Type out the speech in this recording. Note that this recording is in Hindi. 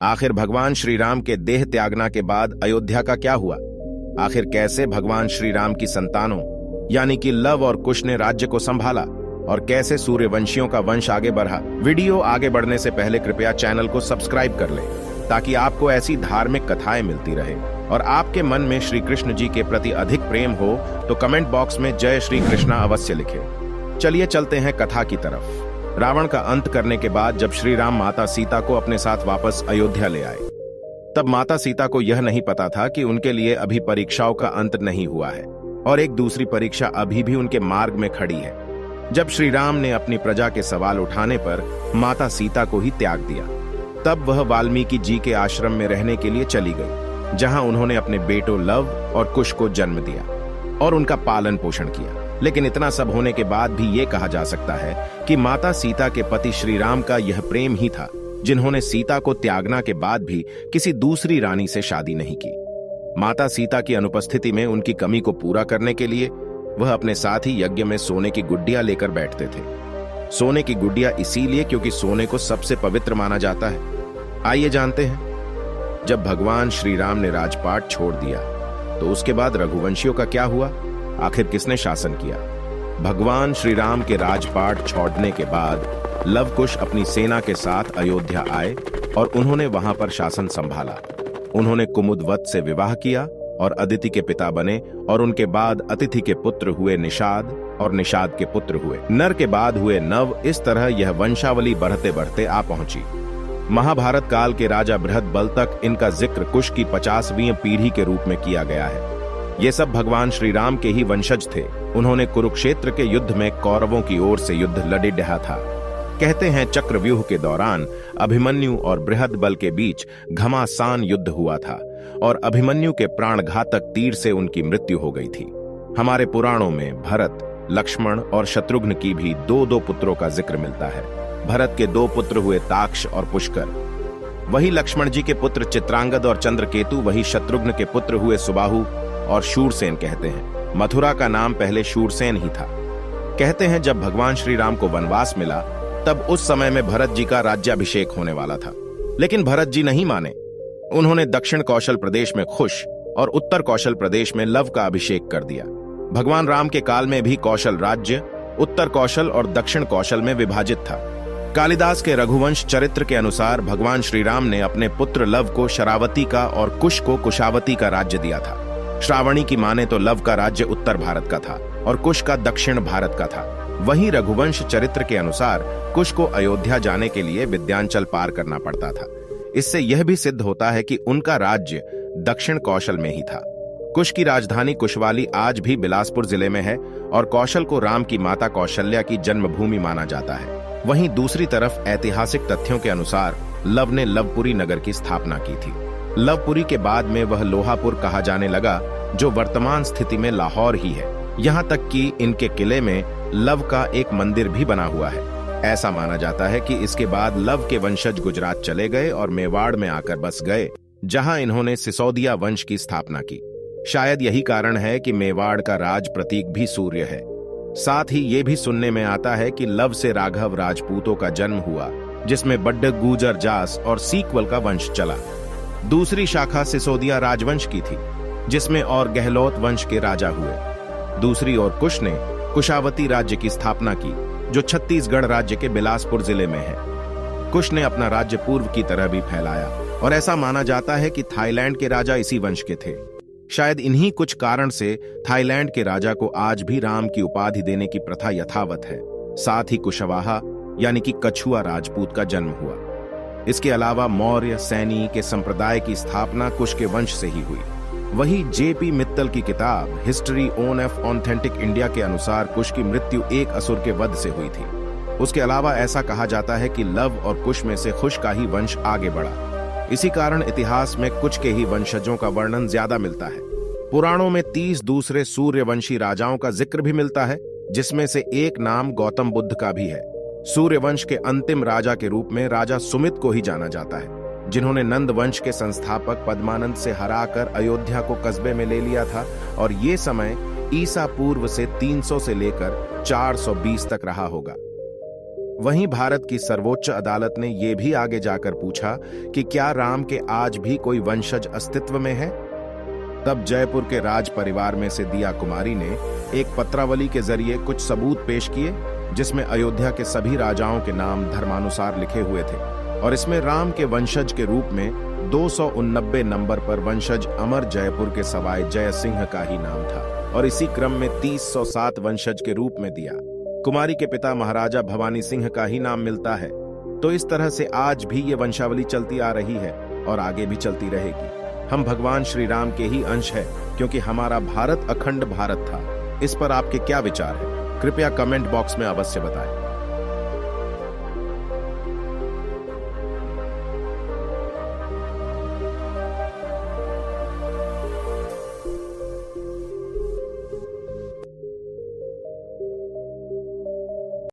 आखिर भगवान श्री राम के देह त्यागना के बाद अयोध्या का क्या हुआ? आखिर कैसे भगवान श्री राम की संतानों यानी कि लव और कुश ने राज्य को संभाला और कैसे सूर्यवंशियों का वंश आगे बढ़ा? वीडियो आगे बढ़ने से पहले कृपया चैनल को सब्सक्राइब कर लें ताकि आपको ऐसी धार्मिक कथाएं मिलती रहे और आपके मन में श्री कृष्ण जी के प्रति अधिक प्रेम हो तो कमेंट बॉक्स में जय श्री कृष्णा अवश्य लिखें। चलिए चलते हैं कथा की तरफ। रावण का अंत करने के बाद जब श्री राम माता सीता को अपने साथ वापस अयोध्या ले आए, तब माता सीता को यह नहीं पता था कि उनके लिए अभी परीक्षाओं का अंत नहीं हुआ है और एक दूसरी परीक्षा अभी भी उनके मार्ग में खड़ी है। जब श्री राम ने अपनी प्रजा के सवाल उठाने पर माता सीता को ही त्याग दिया, तब वह वाल्मीकि जी के आश्रम में रहने के लिए चली गई, जहां उन्होंने अपने बेटों लव और कुश को जन्म दिया और उनका पालन पोषण किया। लेकिन इतना सब होने के बाद भी ये कहा जा सकता है कि माता सीता के पति श्री राम का यह प्रेम ही था जिन्होंने सीता को त्यागना के बाद भी किसी दूसरी रानी से शादी नहीं की। माता सीता की अनुपस्थिति में उनकी कमी को पूरा करने के लिए वह अपने साथ ही यज्ञ में सोने की गुड्डियां लेकर बैठते थे। सोने की गुड्डियां इसीलिए क्योंकि सोने को सबसे पवित्र माना जाता है। आइए जानते हैं, जब भगवान श्री राम ने राजपाट छोड़ दिया तो उसके बाद रघुवंशियों का क्या हुआ? आखिर किसने शासन किया? भगवान श्री राम के राजपाट छोड़ने के बाद लव कुश अपनी सेना के साथ अयोध्या आए और उन्होंने वहां पर शासन संभाला। उन्होंने कुमुदवत से विवाह किया और अदिति के पिता बने और उनके बाद अतिथि के पुत्र हुए निषाद और निषाद के पुत्र हुए नर के बाद हुए नव। इस तरह यह वंशावली बढ़ते बढ़ते आ पहुंची। महाभारत काल के राजा बृहदबल तक इनका जिक्र कुश की 50वीं पीढ़ी के रूप में किया गया है। ये सब भगवान श्री राम के ही वंशज थे। उन्होंने कुरुक्षेत्र के युद्ध में कौरवों की ओर से युद्ध लड़े डहा था। कहते हैं चक्रव्यूह के दौरान अभिमन्यु और बृहदबल के बीच घमासान युद्ध हुआ था और अभिमन्यु के प्राणघातक तीर से उनकी मृत्यु हो गई थी। हमारे पुराणों में भरत, लक्ष्मण और शत्रुघ्न की भी दो पुत्रों का जिक्र मिलता है। भरत के 2 पुत्र हुए ताक्ष और पुष्कर, वही लक्ष्मण जी के पुत्र चित्रांगद और चंद्रकेतु, वही शत्रुघ्न के पुत्र हुए सुबाहु और शूरसेन। कहते हैं मथुरा का नाम पहले शूरसेन ही था। कहते हैं जब भगवान श्री राम को वनवास मिला तब उस समय में भरत जी का राज्याभिषेक होने वाला था, लेकिन भरत जी नहीं माने। उन्होंने दक्षिण कौशल प्रदेश में कुश और उत्तर कौशल प्रदेश में लव का अभिषेक कर दिया। भगवान राम के काल में भी कौशल राज्य उत्तर कौशल और दक्षिण कौशल में विभाजित था। कालिदास के रघुवंश चरित्र के अनुसार भगवान श्री राम ने अपने पुत्र लव को शरावती का और कुश को कुशावती का राज्य दिया था। श्रावणी की माने तो लव का राज्य उत्तर भारत का था और कुश का दक्षिण भारत का था। वहीं रघुवंश चरित्र के अनुसार कुश को अयोध्या जाने के लिए विंध्याचल पार करना पड़ता था। इससे यह भी सिद्ध होता है कि उनका राज्य दक्षिण कौशल में ही था। कुश की राजधानी कुशवाली आज भी बिलासपुर जिले में है और कौशल को राम की माता कौशल्या की जन्मभूमि माना जाता है। वहीं दूसरी तरफ ऐतिहासिक तथ्यों के अनुसार लव ने लवपुरी नगर की स्थापना की थी। लवपुरी के बाद में वह लोहापुर कहा जाने लगा, जो वर्तमान स्थिति में लाहौर ही है। यहाँ तक कि इनके किले में लव का एक मंदिर भी बना हुआ है। ऐसा माना जाता है कि इसके बाद लव के वंशज गुजरात चले गए और मेवाड़ में आकर बस गए, जहां इन्होंने सिसोदिया वंश की स्थापना की। शायद यही कारण है कि मेवाड़ का राज प्रतीक भी सूर्य है। साथ ही ये भी सुनने में आता है कि लव से राघव राजपूतों का जन्म हुआ, जिसमें बड्डक गुजर जास और सीक्वल का वंश चला। दूसरी शाखा सिसोदिया राजवंश की थी, जिसमें और गहलोत वंश के राजा हुए। दूसरी ओर कुश ने कुशावती राज्य की स्थापना की, जो छत्तीसगढ़ राज्य के बिलासपुर जिले में है। कुश ने अपना राज्य पूर्व की तरह भी फैलाया और ऐसा माना जाता है कि थाईलैंड के राजा इसी वंश के थे। शायद इन्हीं कुछ कारण से थाईलैंड के राजा को आज भी राम की उपाधि देने की प्रथा यथावत है। साथ ही कुशवाहा यानी कि कछुआ राजपूत का जन्म हुआ। इसके अलावा मौर्य सैनी के संप्रदाय की स्थापना कुश के वंश से ही हुई। वही जेपी मित्तल की किताब हिस्ट्री ऑथेंटिक इंडिया के अनुसार कुश की मृत्यु एक असुर के वध से हुई थी। उसके अलावा ऐसा कहा जाता है कि लव और कुश में से कुश का ही वंश आगे बढ़ा। इसी कारण इतिहास में कुछ के ही वंशजों का वर्णन ज्यादा मिलता है। पुराणों में 30 दूसरे सूर्यवंशी राजाओं का जिक्र भी मिलता है, जिसमें से एक नाम गौतम बुद्ध का भी है। सूर्यवंश के अंतिम राजा के रूप में राजा सुमित को ही जाना जाता है, जिन्होंने नंद वंश के संस्थापक पद्मानंद से हराकर अयोध्या को कस्बे में ले लिया था और ये समय ईसा पूर्व से 300 से लेकर 420 तक रहा होगा। वहीं भारत की सर्वोच्च अदालत ने यह भी आगे जाकर पूछा कि क्या राम के आज भी कोई वंशज अस्तित्व में है। तब जयपुर के राज परिवार में से दिया कुमारी ने एक पत्रावली के जरिए कुछ सबूत पेश किए, जिसमें अयोध्या के सभी राजाओं के नाम धर्मानुसार लिखे हुए थे और इसमें राम के वंशज के रूप में 289 नंबर पर वंशज अमर जयपुर के सवाई जय सिंह का ही नाम था और इसी क्रम में 3007 वंशज के रूप में दिया कुमारी के पिता महाराजा भवानी सिंह का ही नाम मिलता है। तो इस तरह से आज भी ये वंशावली चलती आ रही है और आगे भी चलती रहेगी। हम भगवान श्री राम के ही अंश है, क्योंकि हमारा भारत अखंड भारत था। इस पर आपके क्या विचार है, कृपया कमेंट बॉक्स में अवश्य बताएं।